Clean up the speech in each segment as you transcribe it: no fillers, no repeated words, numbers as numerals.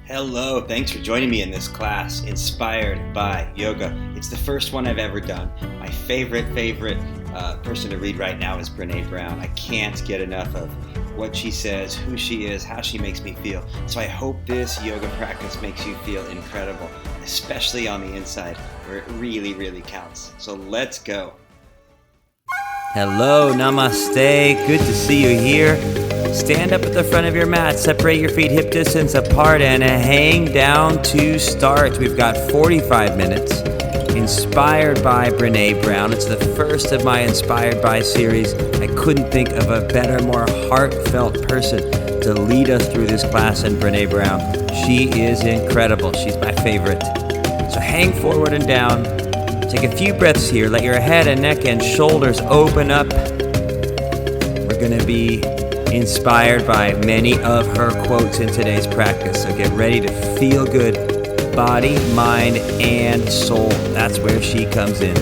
Hello, thanks for joining me in this class, Inspired by Yoga. It's the first one I've ever done. My favorite person to read right now is Brene Brown. I can't get enough of what she says, who she is, how she makes me feel. So I hope this yoga practice makes you feel incredible, especially on the inside where it really, really counts. So let's go. Hello, namaste. Good to see you here. Stand up at the front of your mat, separate your feet hip distance apart, and hang down to start. We've got 45 minutes. Inspired by Brene Brown. It's the first of my Inspired by series. I couldn't think of a better, more heartfelt person to lead us through this class than Brene Brown. She is incredible. She's my favorite. So hang forward and down. Take a few breaths here. Let your head and neck and shoulders open up. We're going to be inspired by many of her quotes in today's practice. So get ready to feel good, body, mind, and soul. That's where she comes in.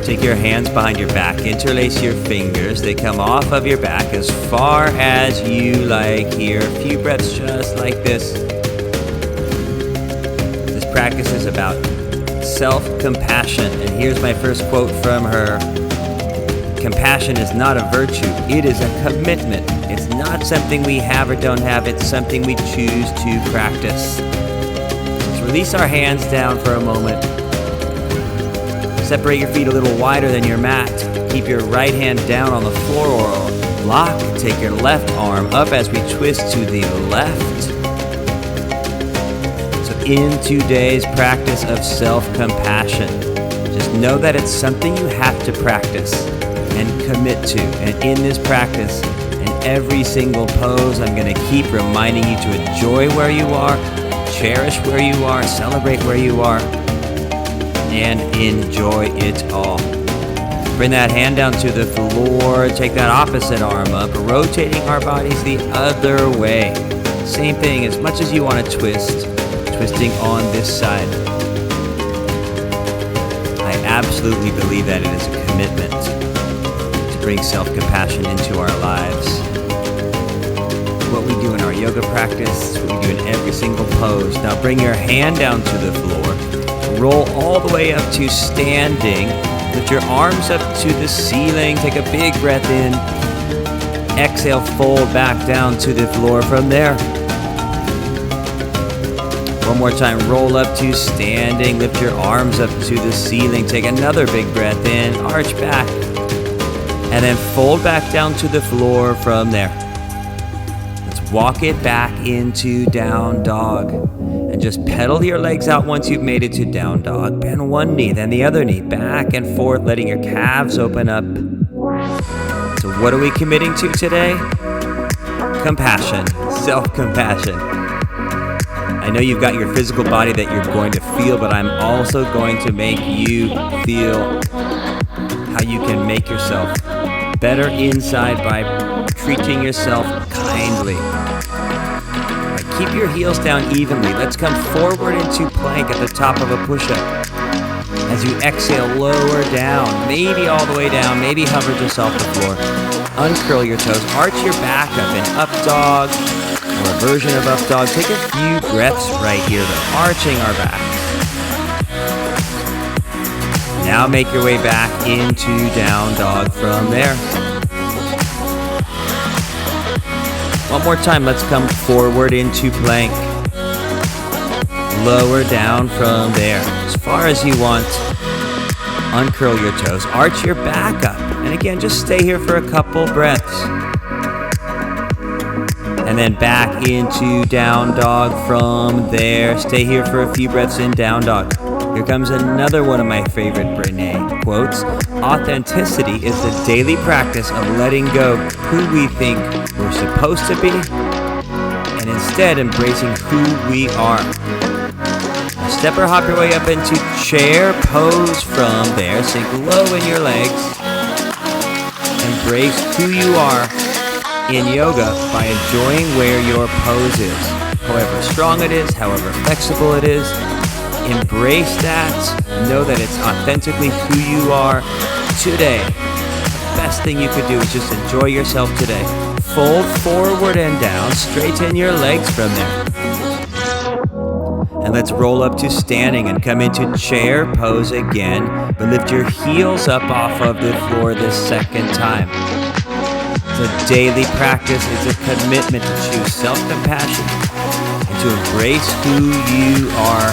Take your hands behind your back, interlace your fingers. They come off of your back as far as you like here. A few breaths just like this. This practice is about self-compassion. And here's my first quote from her. Compassion is not a virtue, it is a commitment. It's not something we have or don't have, it's something we choose to practice. Let's release our hands down for a moment. Separate your feet a little wider than your mat. Keep your right hand down on the floor or block. Take your left arm up as we twist to the left. So in today's practice of self-compassion, just know that it's something you have to practice and commit to. And in this practice, in every single pose, I'm going to keep reminding you to enjoy where you are, cherish where you are, celebrate where you are, and enjoy it all. Bring that hand down to the floor. Take that opposite arm up, rotating our bodies the other way. Same thing, as much as you want to twist, twisting on this side. I absolutely believe that it is a commitment bring self-compassion into our lives. What we do in our yoga practice, what we do in every single pose. Now bring your hand down to the floor. Roll all the way up to standing. Lift your arms up to the ceiling. Take a big breath in. Exhale, fold back down to the floor from there. One more time, roll up to standing. Lift your arms up to the ceiling. Take another big breath in. Arch back. And then fold back down to the floor from there. Let's walk it back into down dog. And just pedal your legs out once you've made it to down dog. Bend one knee, then the other knee. Back and forth, letting your calves open up. So what are we committing to today? Compassion, self-compassion. I know you've got your physical body that you're going to feel, but I'm also going to make you feel how you can make yourself better inside by treating yourself kindly. Right, keep your heels down evenly. Let's come forward into plank at the top of a push-up. As you exhale, lower down, maybe all the way down, maybe hover just off the floor. Uncurl your toes, arch your back up in up dog or a version of up dog. Take a few breaths right here though, arching our back. Now make your way back into down dog from there. One more time, let's come forward into plank. Lower down from there, as far as you want. Uncurl your toes, arch your back up. And again, just stay here for a couple breaths. And then back into down dog from there. Stay here for a few breaths in down dog. Here comes another one of my favorite Brene quotes. Authenticity is the daily practice of letting go who we think we're supposed to be and instead embracing who we are. Now step or hop your way up into chair pose from there. Sink low in your legs. Embrace who you are in yoga by enjoying where your pose is. However strong it is, however flexible it is, embrace that. Know that it's authentically who you are today. The best thing you could do is just enjoy yourself today. Fold forward and down. Straighten your legs from there. And let's roll up to standing and come into chair pose again, but lift your heels up off of the floor this second time. It's a daily practice. It's a commitment to choose self-compassion and to embrace who you are.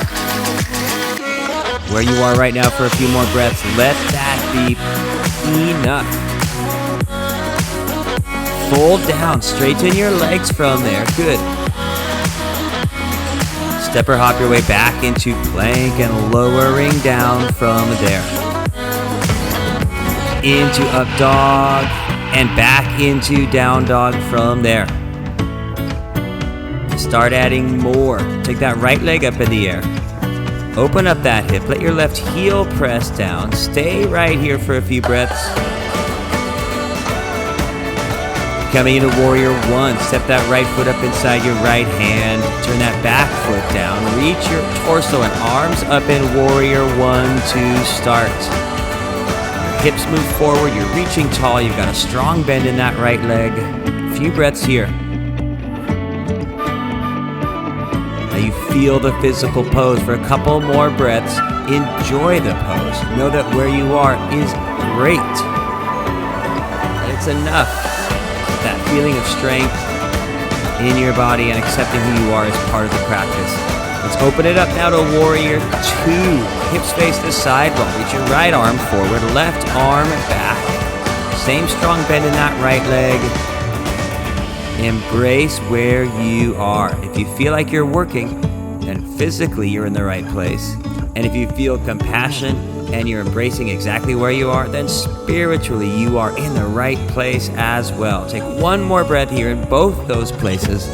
Where you are right now for a few more breaths, let that be enough. Fold down, straighten your legs from there. Good. Step or hop your way back into plank and lowering down from there. Into up dog and back into down dog from there. Start adding more. Take that right leg up in the air. Open up that hip. Let your left heel press down. Stay right here for a few breaths. Coming into warrior one, step that right foot up inside your right hand. Turn that back foot down. Reach your torso and arms up in warrior one to start. Your hips move forward. You're reaching tall. You've got a strong bend in that right leg. A few breaths here. Now you feel the physical pose for a couple more breaths. Enjoy the pose. Know that where you are is great. It's enough. That feeling of strength in your body and accepting who you are is part of the practice. Let's open it up now to warrior two. Hips face the side wall. Reach your right arm forward, left arm back. Same strong bend in that right leg. Embrace where you are. If you feel like you're working, then physically you're in the right place. And if you feel compassion and you're embracing exactly where you are, then spiritually you are in the right place as well. Take one more breath here in both those places.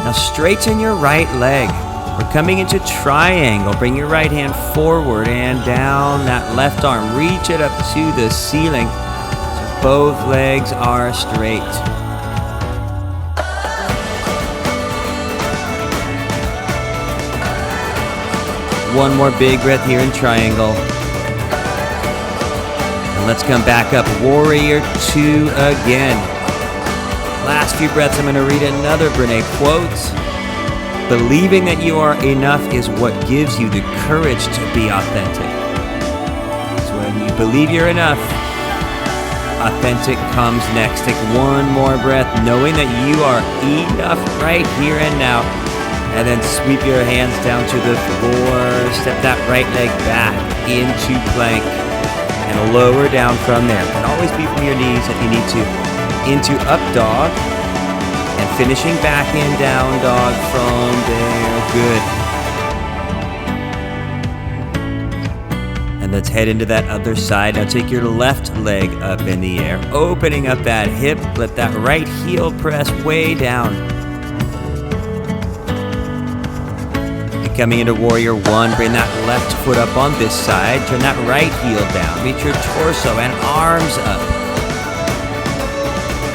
Now straighten your right leg. We're coming into triangle. Bring your right hand forward and down. That left arm, reach it up to the ceiling so both legs are straight. One more big breath here in triangle. And let's come back up. Warrior two again. Last few breaths, I'm going to read another Brene quote. Believing that you are enough is what gives you the courage to be authentic. So when you believe you're enough, authentic comes next. Take one more breath, knowing that you are enough right here and now. And then sweep your hands down to the floor. Step that right leg back into plank and lower down from there. It can always be from your knees if you need to. Into up dog and finishing back in down dog from there. Good. And let's head into that other side. Now take your left leg up in the air, opening up that hip. Let that right heel press way down. Coming into warrior one, bring that left foot up on this side. Turn that right heel down. Reach your torso and arms up.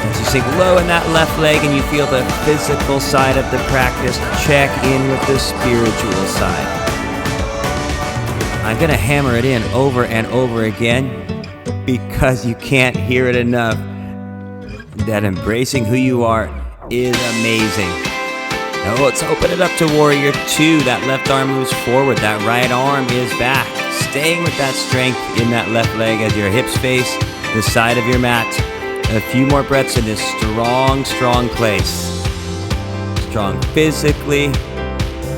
As you sink low in that left leg and you feel the physical side of the practice, check in with the spiritual side. I'm going to hammer it in over and over again because you can't hear it enough. That embracing who you are is amazing. Now let's open it up to warrior two. That left arm moves forward. That right arm is back. Staying with that strength in that left leg as your hips face the side of your mat. A few more breaths in this strong, strong place. Strong physically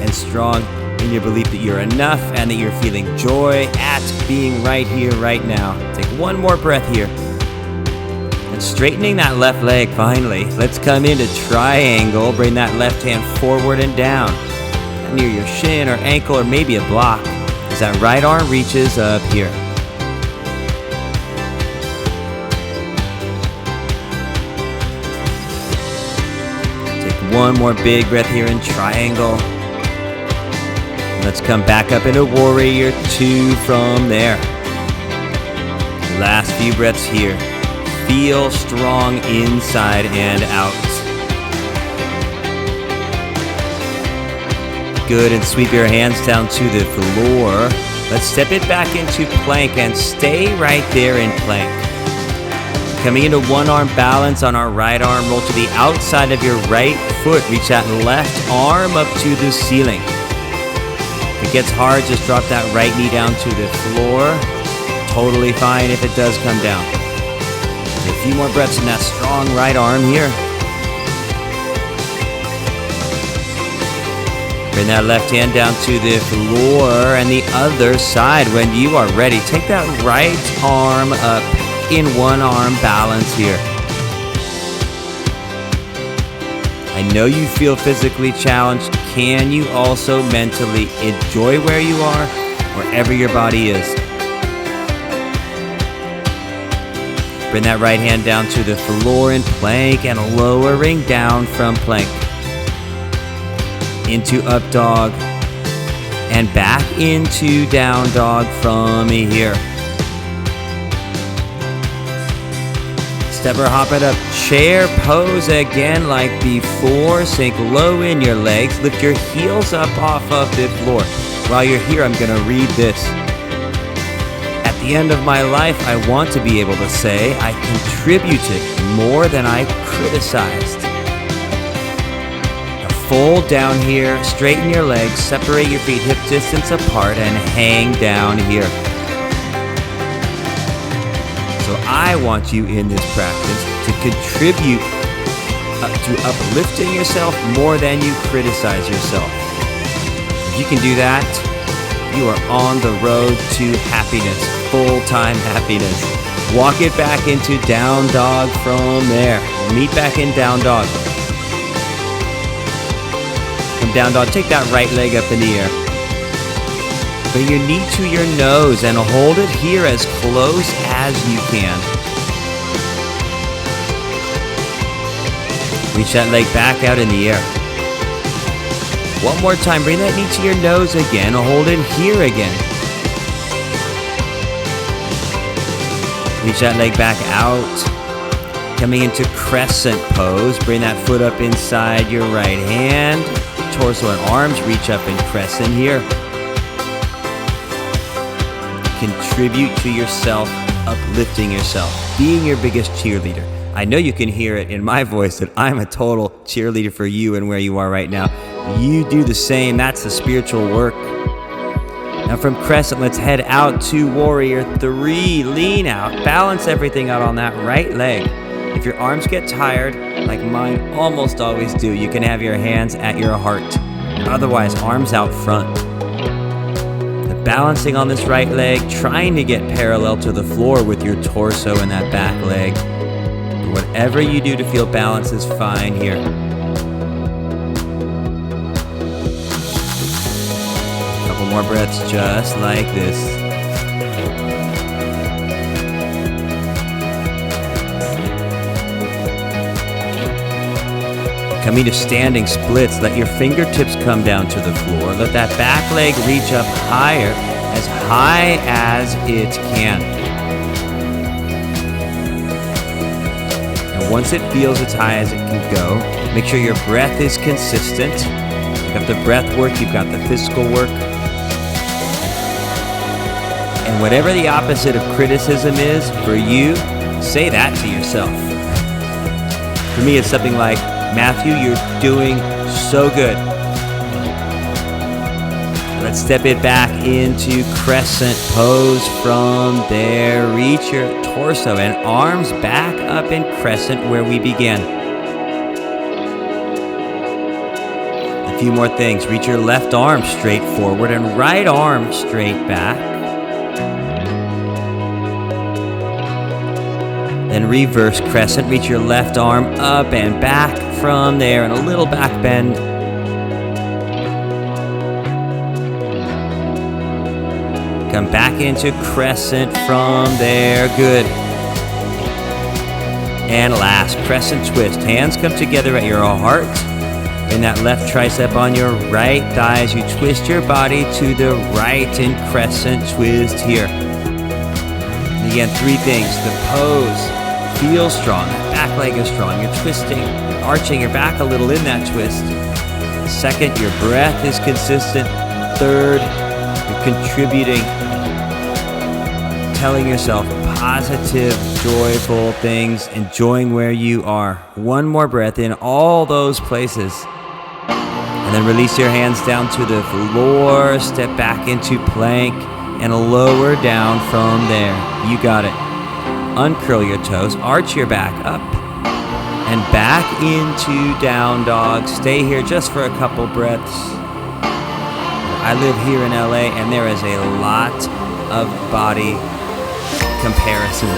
and strong in your belief that you're enough and that you're feeling joy at being right here, right now. Take one more breath here. And straightening that left leg finally. Let's come into triangle. Bring that left hand forward and down. Near your shin or ankle or maybe a block as that right arm reaches up here. Take one more big breath here in triangle. Let's come back up into warrior two from there. Last few breaths here. Feel strong inside and out. Good, and sweep your hands down to the floor. Let's step it back into plank and stay right there in plank. Coming into one arm balance on our right arm, roll to the outside of your right foot. Reach that left arm up to the ceiling. If it gets hard, just drop that right knee down to the floor. Totally fine if it does come down. A few more breaths in that strong right arm here. Bring that left hand down to the floor and the other side. When you are ready, take that right arm up in one arm balance here. I know you feel physically challenged. Can you also mentally enjoy where you are, wherever your body is? Bring that right hand down to the floor in plank and lowering down from plank. Into up dog and back into down dog from here. Step or hop it up. Chair pose again like before. Sink low in your legs. Lift your heels up off of the floor. While you're here, I'm going to read this. At the end of my life, I want to be able to say I contributed more than I criticized. Now fold down here, straighten your legs, separate your feet hip distance apart, and hang down here. So I want you in this practice to contribute to uplifting yourself more than you criticize yourself. If you can do that, you are on the road to happiness, full-time happiness. Walk it back into down dog from there. Meet back in down dog. From down dog, take that right leg up in the air. Bring your knee to your nose and hold it here as close as you can. Reach that leg back out in the air. One more time, bring that knee to your nose again. Hold it here again. Reach that leg back out. Coming into crescent pose. Bring that foot up inside your right hand. Torso and arms reach up in crescent here. Contribute to yourself, uplifting yourself, being your biggest cheerleader. I know you can hear it in my voice that I'm a total cheerleader for you and where you are right now. You do the same. That's the spiritual work. Now from crescent, let's head out to warrior 3. Lean out, balance everything out on that right leg. If your arms get tired, like mine almost always do, you can have your hands at your heart. Otherwise, arms out front. Balancing on this right leg, trying to get parallel to the floor with your torso and that back leg. But whatever you do to feel balance is fine here. A couple more breaths just like this. Coming to standing splits, let your fingertips come down to the floor. Let that back leg reach up higher, as high as it can. And once it feels as high as it can go, make sure your breath is consistent. You've got the breath work, you've got the physical work. And whatever the opposite of criticism is for you, say that to yourself. For me, it's something like, Matthew, you're doing so good. Let's step it back into crescent pose from there. Reach your torso and arms back up in crescent where we began. A few more things. Reach your left arm straight forward and right arm straight back. Then reverse crescent. Reach your left arm up and back from there, and a little back bend. Come back into crescent from there. Good. And last, crescent twist. Hands come together at your heart. Bring that left tricep on your right thigh as you twist your body to the right in crescent twist here. And again, 3 things. The pose. Feel strong. That back leg is strong. You're twisting, you're arching your back a little in that twist. 2nd, your breath is consistent. 3rd, you're contributing telling yourself positive, joyful things, enjoying where you are. One more breath in all those places. And then release your hands down to the floor, step back into plank, and lower down from there. You got it. Uncurl your toes, arch your back up, and back into down dog. Stay here just for a couple breaths. I live here in LA, and there is a lot of body comparison.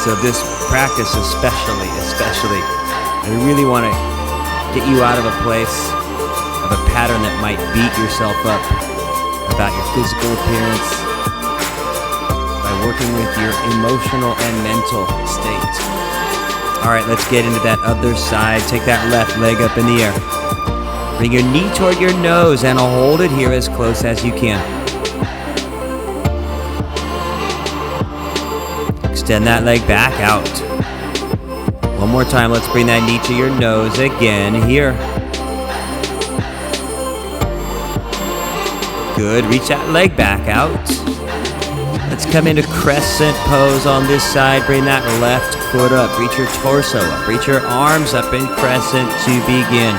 So this practice especially, I really want to get you out of a place of a pattern that might beat yourself up about your physical appearance by working with your emotional and mental state. All right, let's get into that other side. Take that left leg up in the air. Bring your knee toward your nose and hold it here as close as you can. Extend that leg back out. One more time, let's bring that knee to your nose again here. Good, reach that leg back out. Let's come into crescent pose on this side. Bring that left foot up, reach your torso up, reach your arms up in crescent to begin.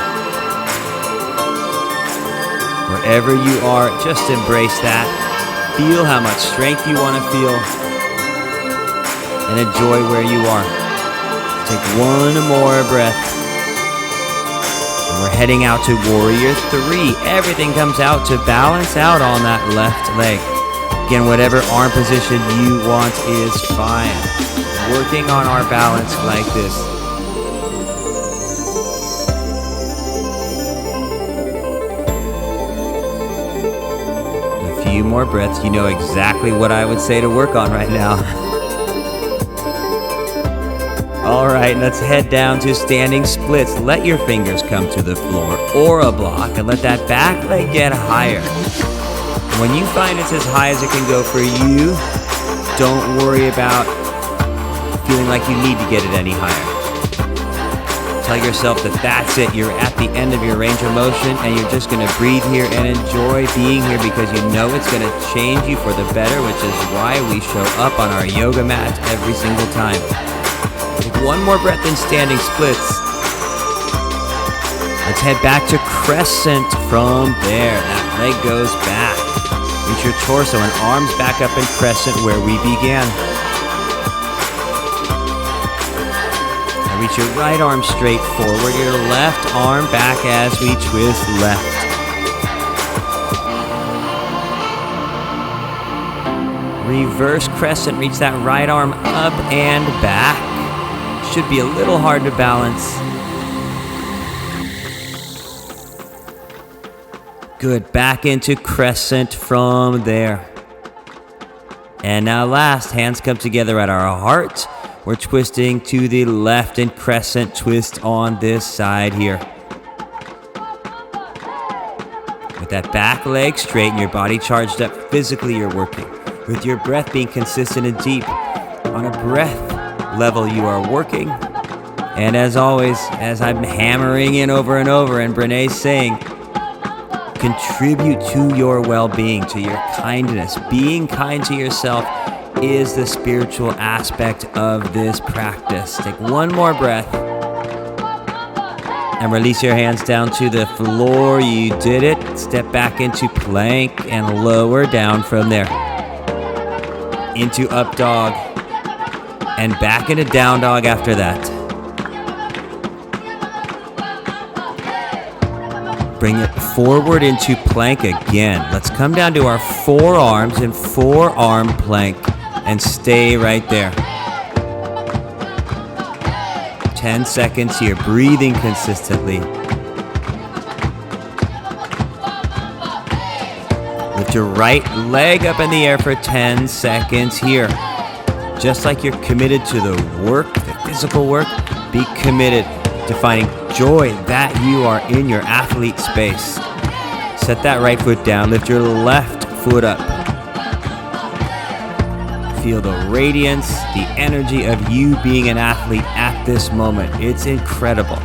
Wherever you are, just embrace that. Feel how much strength you want to feel and enjoy where you are. Take one more breath. And we're heading out to Warrior 3. Everything comes out to balance out on that left leg. Again, whatever arm position you want is fine. Working on our balance like this. A few more breaths. You know exactly what I would say to work on right now. All right, let's head down to standing splits. Let your fingers come to the floor or a block and let that back leg get higher. When you find it's as high as it can go for you, don't worry about feeling like you need to get it any higher. Tell yourself that that's it. You're at the end of your range of motion and you're just going to breathe here and enjoy being here because you know it's going to change you for the better, which is why we show up on our yoga mat every single time. Take one more breath in standing splits. Let's head back to crescent from there. That leg goes back. Reach your torso and arms back up in crescent where we began. Now reach your right arm straight forward, your left arm back as we twist left. Reverse crescent, reach that right arm up and back. Should be a little hard to balance. Good, back into crescent from there. And now last, hands come together at our heart. We're twisting to the left in crescent twist on this side here. With that back leg straight and your body charged up, physically you're working. With your breath being consistent and deep. On a breath level you are working. And as always, as I'm hammering in over and over and Brene's saying, contribute to your well-being, to your kindness. Being kind to yourself is the spiritual aspect of this practice. Take one more breath and release your hands down to the floor. You did it. Step back into plank and lower down from there. Into up dog and back into down dog after that. Bring it forward into plank again. Let's come down to our forearms in forearm plank and stay right there. 10 seconds here, breathing consistently. Lift your right leg up in the air for 10 seconds here. Just like you're committed to the work, the physical work, be committed to finding joy that you are in your athlete space. Set that right foot down, lift your left foot up. Feel the radiance, the energy of you being an athlete at this moment. It's incredible.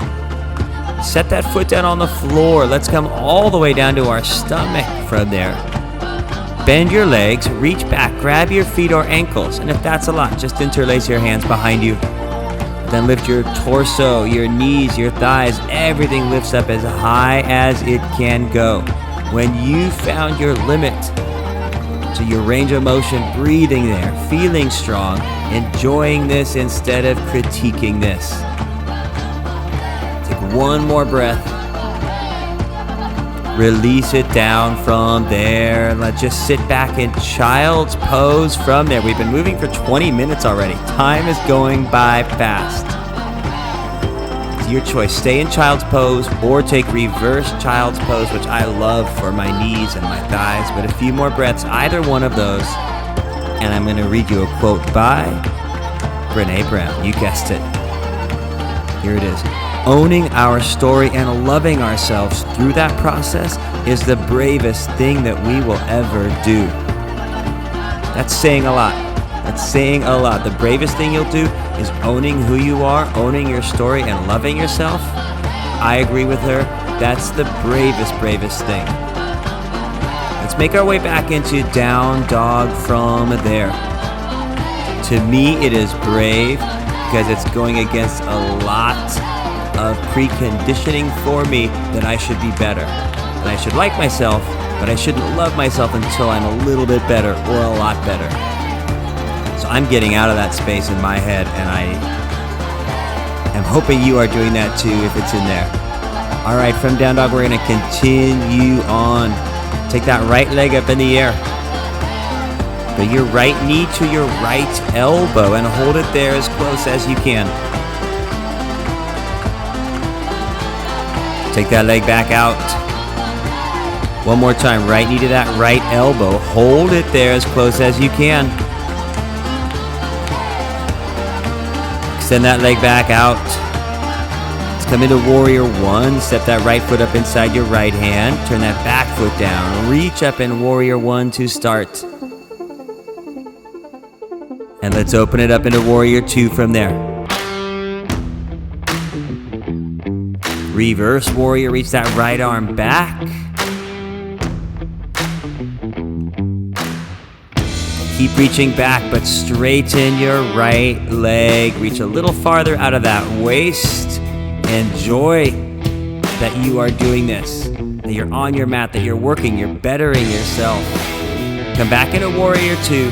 Set that foot down on the floor. Let's come all the way down to our stomach from there. bend your legs, reach back, grab your feet or ankles. And if that's a lot, just interlace your hands behind you. Then lift your torso, your knees, your thighs. Everything lifts up as high as it can go. When you found your limit to your range of motion, breathing there, feeling strong, enjoying this instead of critiquing this. Take one more breath. Release it down from there. Let's just sit back in child's pose from there. We've been moving for 20 minutes already. Time is going by fast. It's your choice. Stay in child's pose or take reverse child's pose, which I love for my knees and my thighs. But a few more breaths, either one of those. And I'm going to read you a quote by Brene Brown. You guessed it. Here it is. Owning our story and loving ourselves through that process is the bravest thing that we will ever do. That's saying a lot. That's saying a lot. The bravest thing you'll do is owning who you are, owning your story, and loving yourself. I agree with her. That's the bravest thing. Let's make our way back into down dog from there. To me, it is brave because it's going against a lot of preconditioning for me that I should be better. And I should like myself, but I shouldn't love myself until I'm a little bit better or a lot better. So I'm getting out of that space in my head, and I am hoping you are doing that too if it's in there. All right, from down dog, we're going to continue on. Take that right leg up in the air. Bring your right knee to your right elbow and hold it there as close as you can. Take that leg back out. One more time, right knee to that right elbow. Hold it there as close as you can. Extend that leg back out. Let's come into warrior one. Step that right foot up inside your right hand. Turn that back foot down. Reach up in warrior one to start. And let's open it up into warrior two from there. Reverse warrior, reach that right arm back. Keep reaching back, but straighten your right leg. Reach a little farther out of that waist. Enjoy that you are doing this, that you're on your mat, that you're working, you're bettering yourself. Come back into warrior two.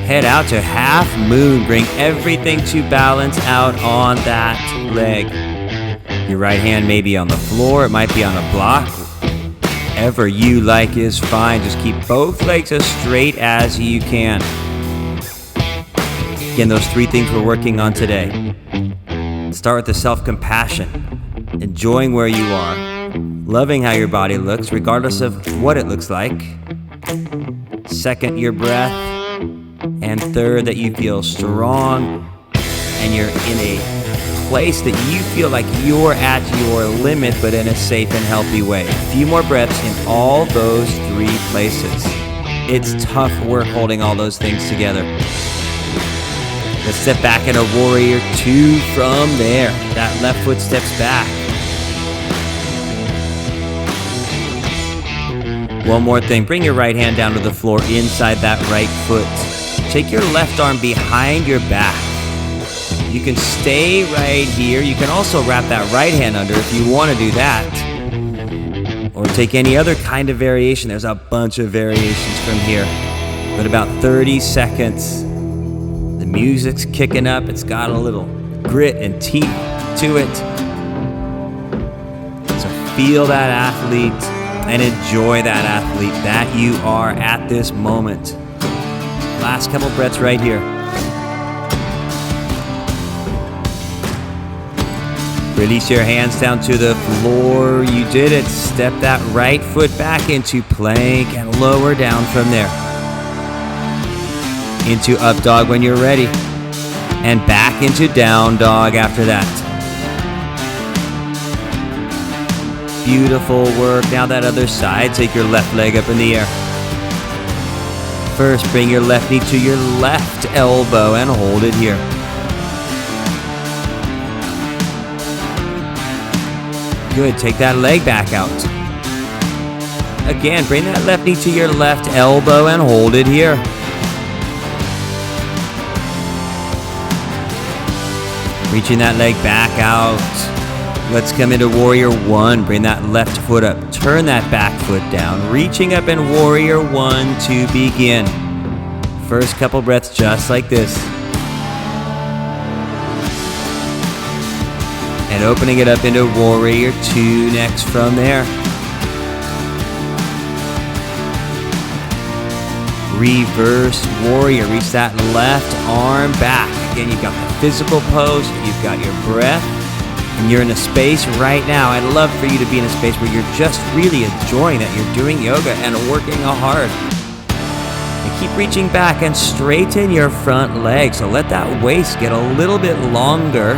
Head out to half moon. Bring everything to balance out on that leg. Your right hand may be on the floor. It might be on a block. Whatever you like is fine. Just keep both legs as straight as you can. Again, those three things we're working on today. Start with the self-compassion. Enjoying where you are. Loving how your body looks, regardless of what it looks like. Second, your breath. And third, that you feel strong and you're in a place that you feel like you're at your limit, but in a safe and healthy way. A few more breaths in all those three places. It's tough work holding all those things together. Let's step back in a warrior two from there. That left foot steps back. One more thing. Bring your right hand down to the floor inside that right foot. Take your left arm behind your back. You can stay right here. You can also wrap that right hand under if you want to do that. Or take any other kind of variation. There's a bunch of variations from here. But about 30 seconds. The music's kicking up. It's got a little grit and teeth to it. So feel that athlete and enjoy that athlete that you are at this moment. Last couple breaths right here. Release your hands down to the floor. You did it. Step that right foot back into plank and lower down from there. Into up dog when you're ready. And back into down dog after that. Beautiful work. Now that other side. Take your left leg up in the air. First, bring your left knee to your left elbow and hold it here. Good, take that leg back out. Again, bring that left knee to your left elbow and hold it here. Reaching that leg back out. Let's come into Warrior One. Bring that left foot up. Turn that back foot down. Reaching up in Warrior One to begin. First couple breaths just like this. And opening it up into Warrior Two next from there. Reverse Warrior. Reach that left arm back. Again, you've got the physical pose, you've got your breath, and you're in a space right now. I'd love for you to be in a space where you're just really enjoying that you're doing yoga and working hard. And keep reaching back and straighten your front leg. So let that waist get a little bit longer.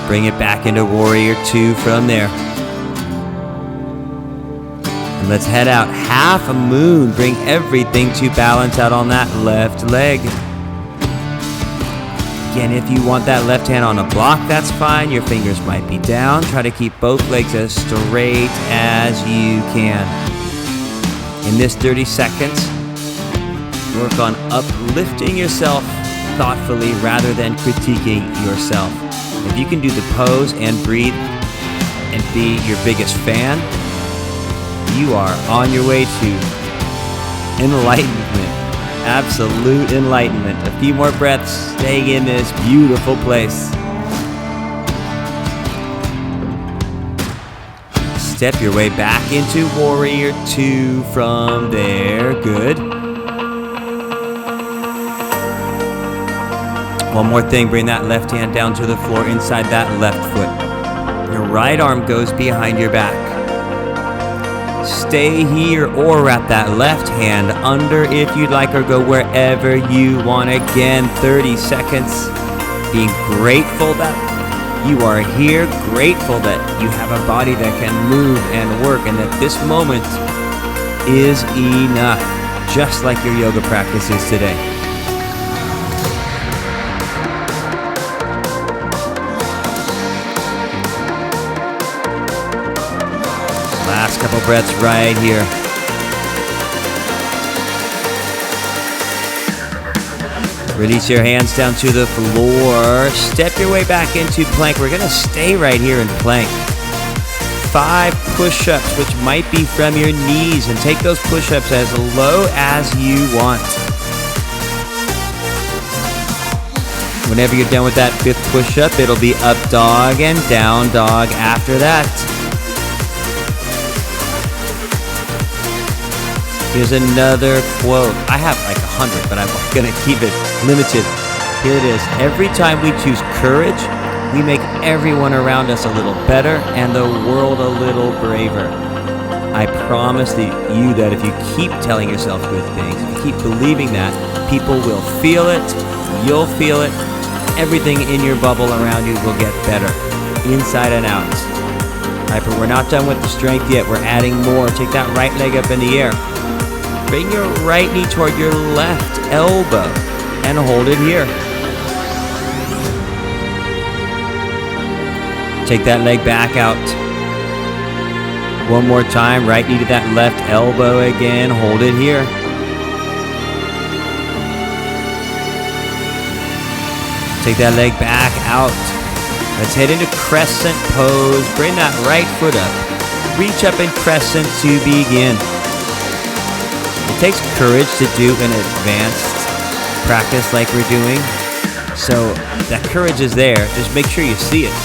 Bring it back into Warrior Two from there. Let's head out half a moon. Bring everything to balance out on that left leg. Again, if you want that left hand on a block, that's fine. Your fingers might be down. Try to keep both legs as straight as you can. In this 30 seconds, work on uplifting yourself thoughtfully rather than critiquing yourself. If you can do the pose and breathe and be your biggest fan, you are on your way to enlightenment, absolute enlightenment. A few more breaths, staying in this beautiful place. Step your way back into Warrior Two from there. Good. One more thing, bring that left hand down to the floor inside that left foot. Your right arm goes behind your back. Stay here or wrap that left hand under if you'd like, or go wherever you want. Again, 30 seconds. Being grateful that you are here, grateful that you have a body that can move and work, and that this moment is enough, just like your yoga practice is today. Last couple breaths right here. Release your hands down to the floor. Step your way back into plank. We're going to stay right here in plank. 5 push-ups, which might be from your knees, and take those push-ups as low as you want. Whenever you're done with that 5th push-up, it'll be up dog and down dog after that. Here's another quote. I have like 100, but I'm going to keep it limited. Here it is. Every time we choose courage, we make everyone around us a little better and the world a little braver. I promise you that if you keep telling yourself good things, if you keep believing that, people will feel it, you'll feel it, everything in your bubble around you will get better, inside and out. All right, but we're not done with the strength yet. We're adding more. Take that right leg up in the air. Bring your right knee toward your left elbow and hold it here. Take that leg back out. One more time, right knee to that left elbow again. Hold it here. Take that leg back out. Let's head into crescent pose. Bring that right foot up. Reach up in crescent to begin. It takes courage to do an advanced practice like we're doing. So that courage is there. Just make sure you see it.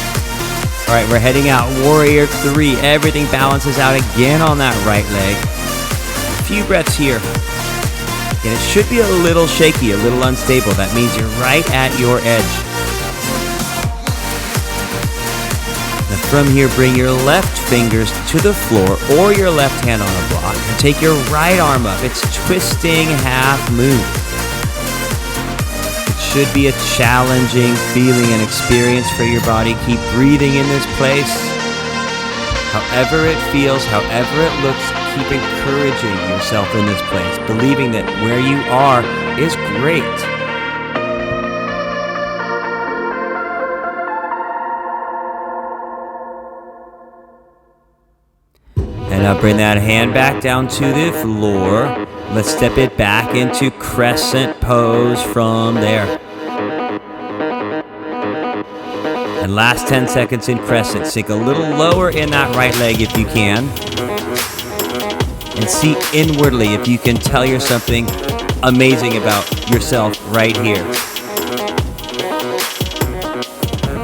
All right, we're heading out. Warrior 3. Everything balances out again on that right leg. A few breaths here. And it should be a little shaky, a little unstable. That means you're right at your edge. Now from here, bring your left fingers to the floor or your left hand on a block and take your right arm up. It's twisting half moon. It should be a challenging feeling and experience for your body. Keep breathing in this place. However it feels, however it looks, keep encouraging yourself in this place, believing that where you are is great. Now bring that hand back down to the floor. Let's step it back into crescent pose from there. And last 10 seconds in crescent. Sink a little lower in that right leg if you can. And see inwardly if you can tell yourself something amazing about yourself right here.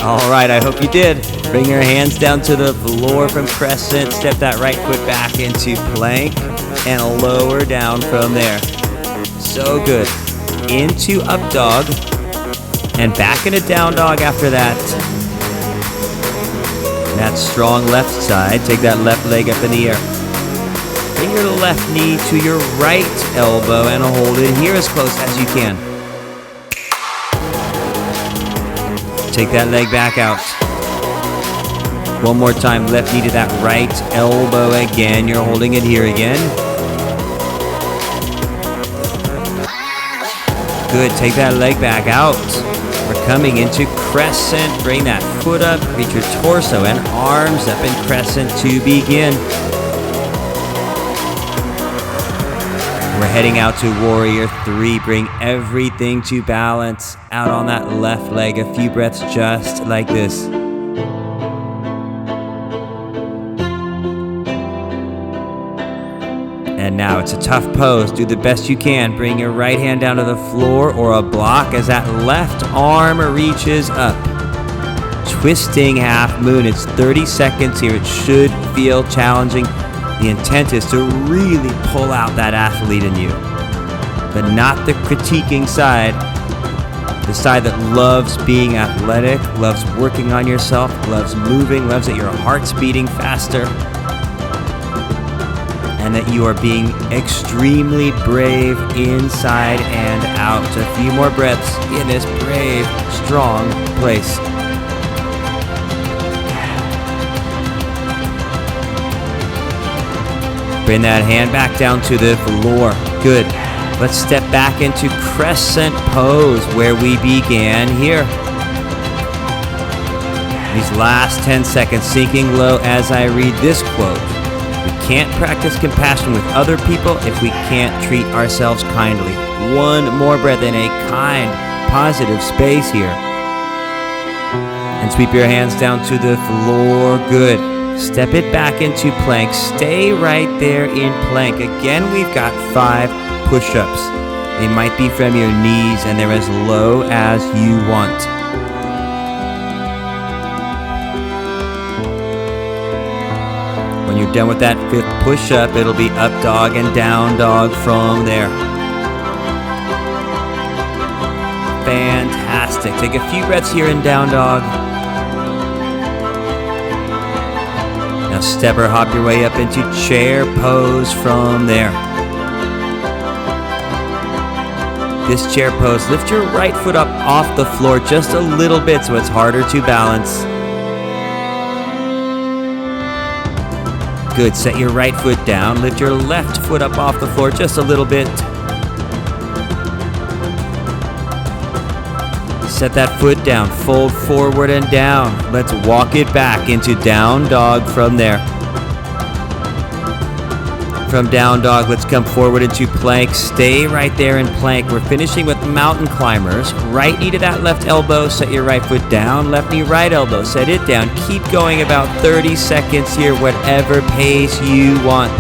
All right, I hope you did. Bring your hands down to the floor from crescent. Step that right foot back into plank and lower down from there. So good. Into up dog and back into down dog after that. That strong left side. Take that left leg up in the air. Bring your left knee to your right elbow and hold it here as close as you can. Take that leg back out. One more time, left knee to that right elbow again. You're holding it here again. Good, take that leg back out. We're coming into crescent. Bring that foot up, reach your torso and arms up in crescent to begin. We're heading out to Warrior 3. Bring everything to balance out on that left leg. A few breaths just like this. And now it's a tough pose. Do the best you can. Bring your right hand down to the floor or a block as that left arm reaches up. Twisting half moon. It's 30 seconds here. It should feel challenging. The intent is to really pull out that athlete in you, but not the critiquing side. The side that loves being athletic, loves working on yourself, loves moving, loves that your heart's beating faster, and that you are being extremely brave inside and out. A few more breaths in this brave, strong place. Bring that hand back down to the floor. Good. Let's step back into crescent pose where we began here. These last 10 seconds, sinking low as I read this quote. We can't practice compassion with other people if we can't treat ourselves kindly. One more breath in a kind, positive space here. And sweep your hands down to the floor. Good. Step it back into plank. Stay right there in plank. Again, we've got 5 push-ups. They might be from your knees and they're as low as you want. When you're done with that 5th push-up, it'll be up dog and down dog from there. Fantastic. Take a few breaths here in down dog. Now step or hop your way up into chair pose from there. This chair pose, lift your right foot up off the floor just a little bit so it's harder to balance. Good, set your right foot down, lift your left foot up off the floor just a little bit. Set that foot down, fold forward and down. Let's walk it back into down dog from there. From down dog, let's come forward into plank. Stay right there in plank. We're finishing with mountain climbers. Right knee to that left elbow, set your right foot down. Left knee, right elbow, set it down. Keep going about 30 seconds here, whatever pace you want.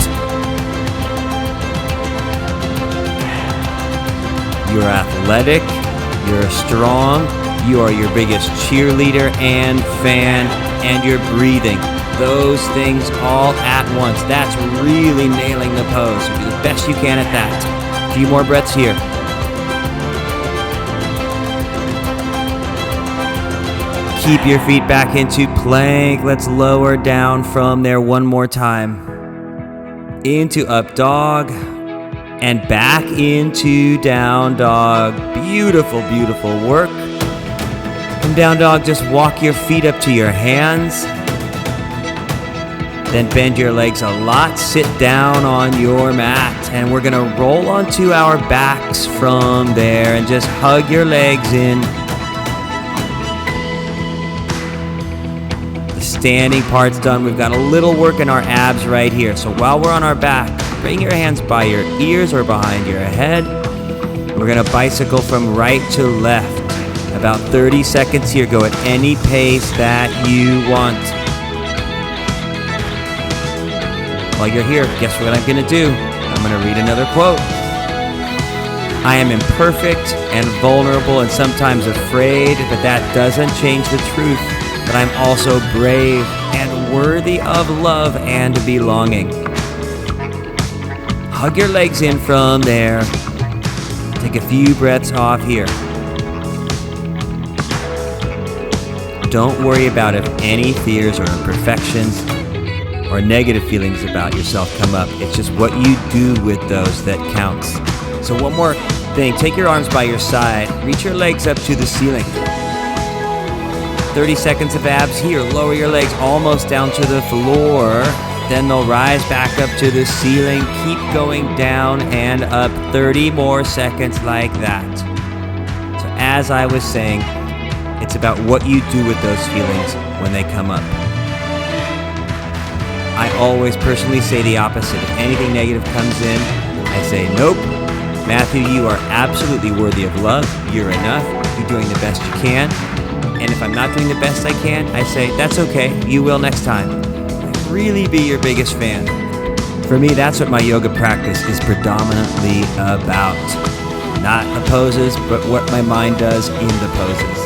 You're athletic. You're strong, you are your biggest cheerleader and fan, and you're breathing. Those things all at once. That's really nailing the pose. Do the best you can at that. A few more breaths here. Keep your feet back into plank. Let's lower down from there one more time. Into up dog. And back into down dog. Beautiful, beautiful work. From down dog, just walk your feet up to your hands. Then bend your legs a lot. Sit down on your mat. And we're gonna roll onto our backs from there and just hug your legs in. standing part's done. We've got a little work in our abs right here. So while we're on our back, bring your hands by your ears or behind your head. We're going to bicycle from right to left. About 30 seconds here. Go at any pace that you want. While you're here, guess what I'm going to do? I'm going to read another quote. I am imperfect and vulnerable and sometimes afraid, but that doesn't change the truth that I'm also brave and worthy of love and belonging. Hug your legs in from there. Take a few breaths off here. Don't worry about if any fears or imperfections or negative feelings about yourself come up. It's just what you do with those that counts. So one more thing. Take your arms by your side. Reach your legs up to the ceiling. 30 seconds of abs here. Lower your legs almost down to the floor. Then they'll rise back up to the ceiling. Keep going down and up. 30 more seconds like that. So as I was saying, it's about what you do with those feelings when they come up. I always personally say the opposite. If anything negative comes in, I say, nope. Matthew, you are absolutely worthy of love. You're enough. You're doing the best you can. And if I'm not doing the best I can, I say, that's okay. You will next time. I really be your biggest fan. For me, that's what my yoga practice is predominantly about. Not the poses, but what my mind does in the poses.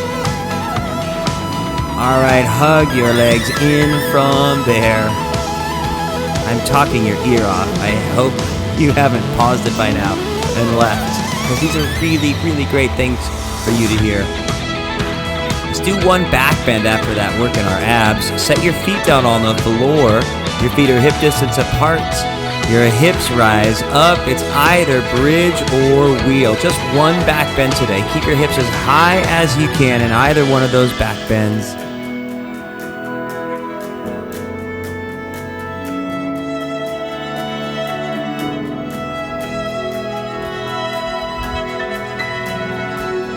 All right, hug your legs in from there. I'm talking your ear off. I hope you haven't paused it by now and left, because these are really, really great things for you to hear. Let's do one back bend after that work in our abs. Set your feet down on the floor. Your feet are hip distance apart. Your hips rise up. It's either bridge or wheel. Just one back bend today. Keep your hips as high as you can in either one of those back bends.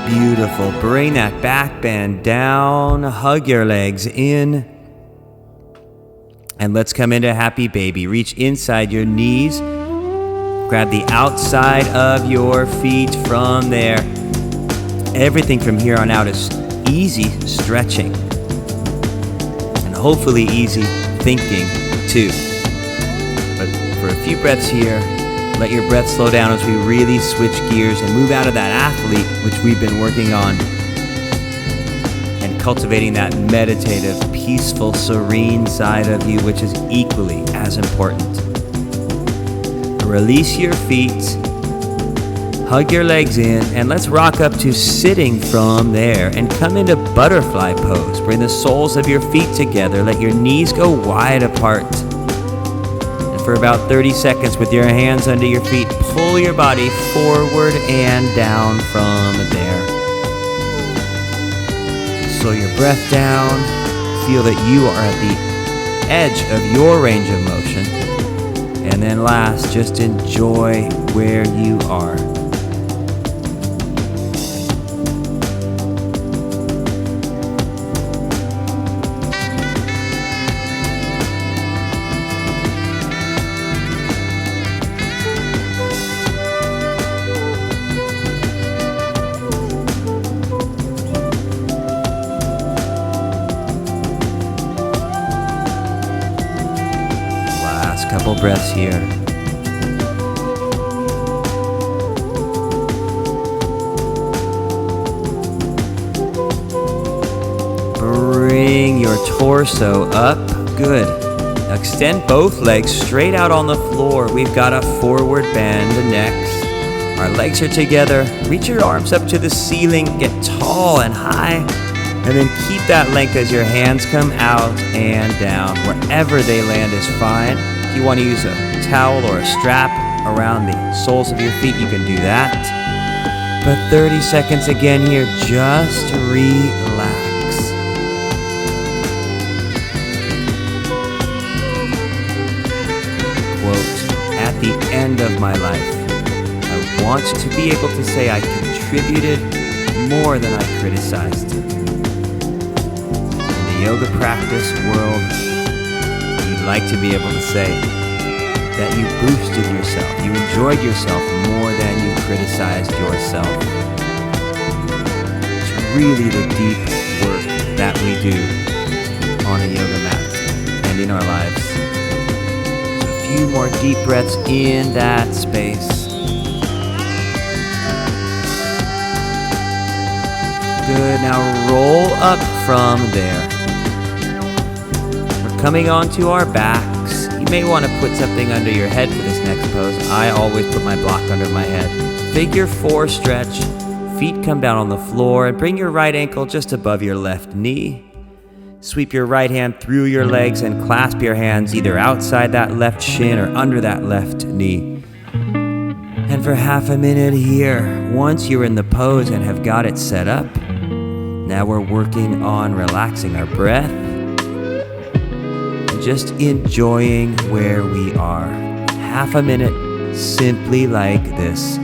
Beautiful. Bring that back bend down. Hug your legs in. And let's come into happy baby. Reach inside your knees. Grab the outside of your feet from there. Everything from here on out is easy stretching. And hopefully easy thinking too. But for a few breaths here, let your breath slow down as we really switch gears and move out of that athlete, which we've been working on, and cultivating that meditative, peaceful, serene side of you, which is equally as important. Release your feet, hug your legs in, and let's rock up to sitting from there and come into butterfly pose. Bring the soles of your feet together. Let your knees go wide apart. For about 30 seconds with your hands under your feet, pull your body forward and down from there. Slow your breath down. Feel that you are at the edge of your range of motion. And then last, just enjoy where you are. Couple breaths here. Bring your torso up. Good. Now extend both legs straight out on the floor. We've got a forward bend next. Our legs are together. Reach your arms up to the ceiling. Get tall and high. And then keep that length as your hands come out and down. Wherever they land is fine. If you want to use a towel or a strap around the soles of your feet, you can do that. But 30 seconds again here, just relax. Quote, at the end of my life, I want to be able to say I contributed more than I criticized. In the yoga practice world, you'd like to be able to say that you boosted yourself, you enjoyed yourself more than you criticized yourself. It's really the deep work that we do on a yoga mat and in our lives. So a few more deep breaths in that space. Good, now roll up from there. We're coming onto our backs. You may want to put something under your head for this next pose. I always put my block under my head. Figure 4 stretch. Feet come down on the floor and bring your right ankle just above your left knee. Sweep your right hand through your legs and clasp your hands either outside that left shin or under that left knee. And for half a minute here, once you're in the pose and have got it set up, now we're working on relaxing our breath and just enjoying where we are. Half a minute simply like this.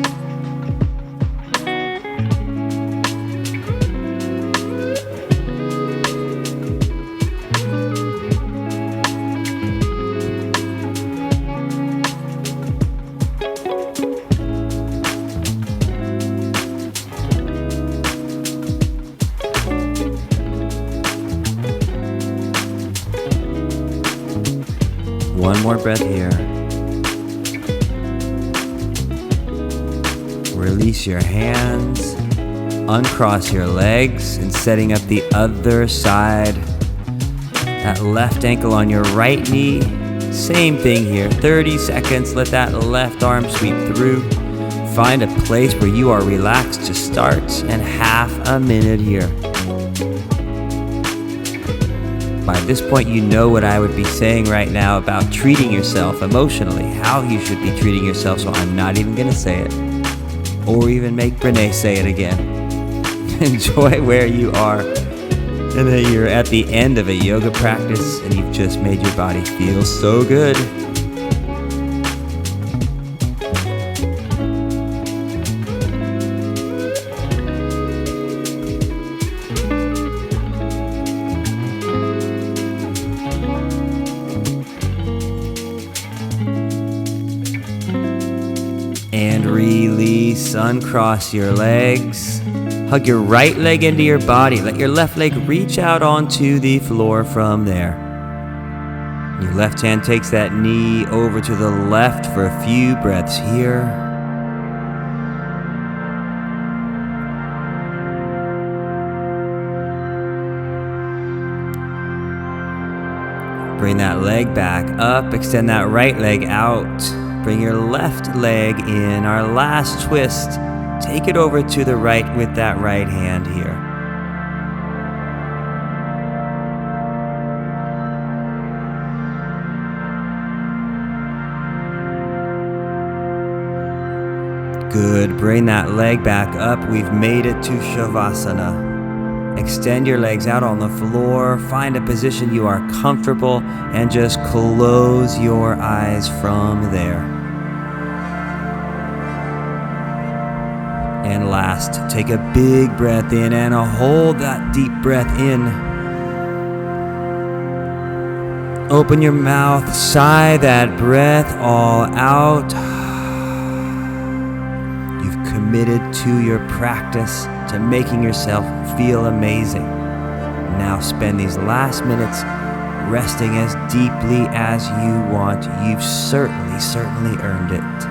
One more breath here. Release your hands, uncross your legs, and setting up the other side. That left ankle on your right knee. Same thing here. 30 seconds. Let that left arm sweep through. Find a place where you are relaxed to start, and half a minute here. By this point, you know what I would be saying right now about treating yourself emotionally, how you should be treating yourself, so I'm not even going to say it, or even make Brene say it again. Enjoy where you are, and that you're at the end of a yoga practice, and you've just made your body feel so good. And release, uncross your legs. Hug your right leg into your body. Let your left leg reach out onto the floor from there. Your left hand takes that knee over to the left for a few breaths here. Bring that leg back up. Extend that right leg out. Bring your left leg in. Our last twist. Take it over to the right with that right hand here. Good. Bring that leg back up. We've made it to Shavasana. Extend your legs out on the floor. Find a position you are comfortable and just close your eyes from there. And last, take a big breath in and hold that deep breath in. Open your mouth, sigh that breath all out. You've committed to your practice, to making yourself feel amazing. Now spend these last minutes resting as deeply as you want. You've certainly earned it.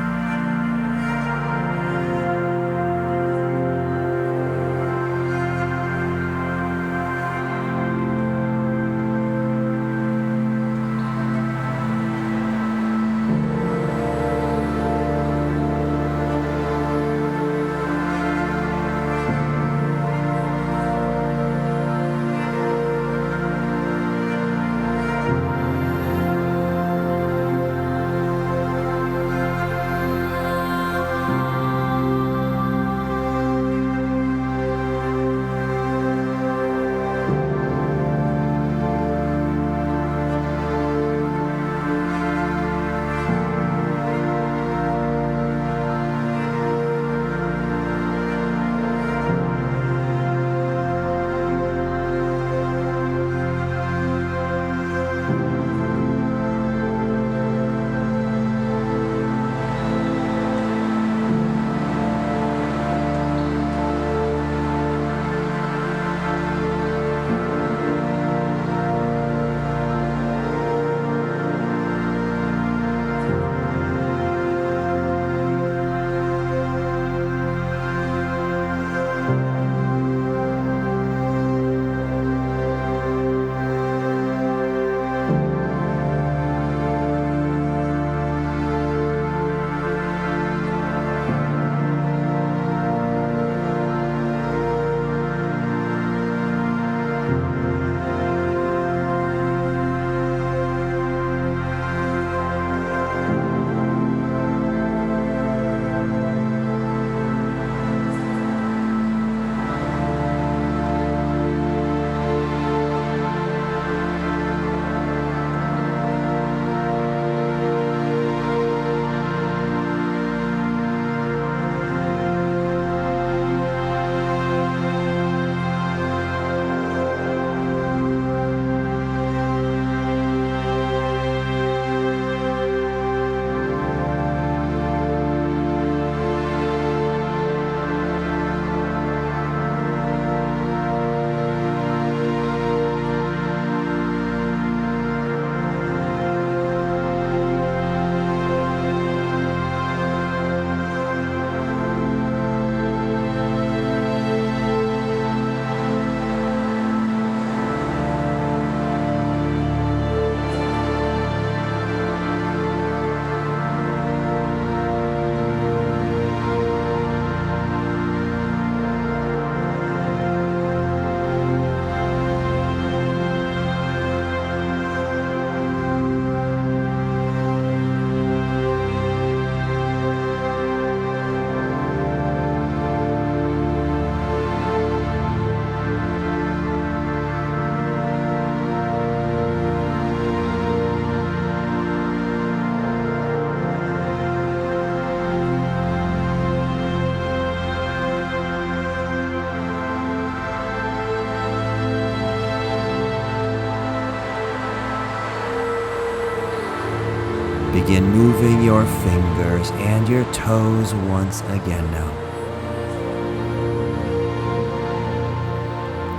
Begin moving your fingers and your toes once again now.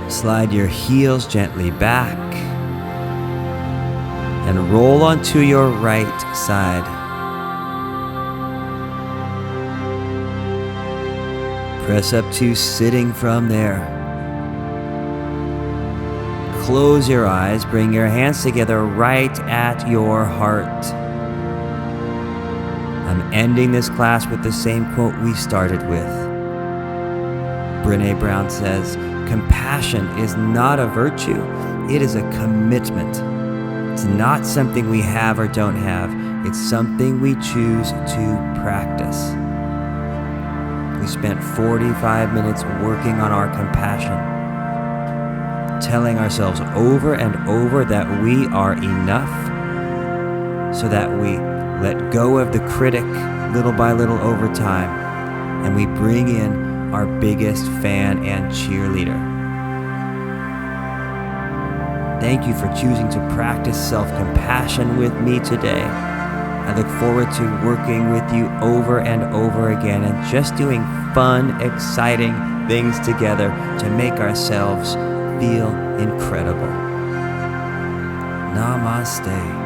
Slide your heels gently back and roll onto your right side. Press up to sitting from there. Close your eyes, bring your hands together right at your heart. I'm ending this class with the same quote we started with. Brene Brown says, "Compassion is not a virtue, it is a commitment. It's not something we have or don't have, it's something we choose to practice." We spent 45 minutes working on our compassion, telling ourselves over and over that we are enough, so that we let go of the critic little by little over time, and we bring in our biggest fan and cheerleader. Thank you for choosing to practice self-compassion with me today. I look forward to working with you over and over again and just doing fun, exciting things together to make ourselves feel incredible. Namaste.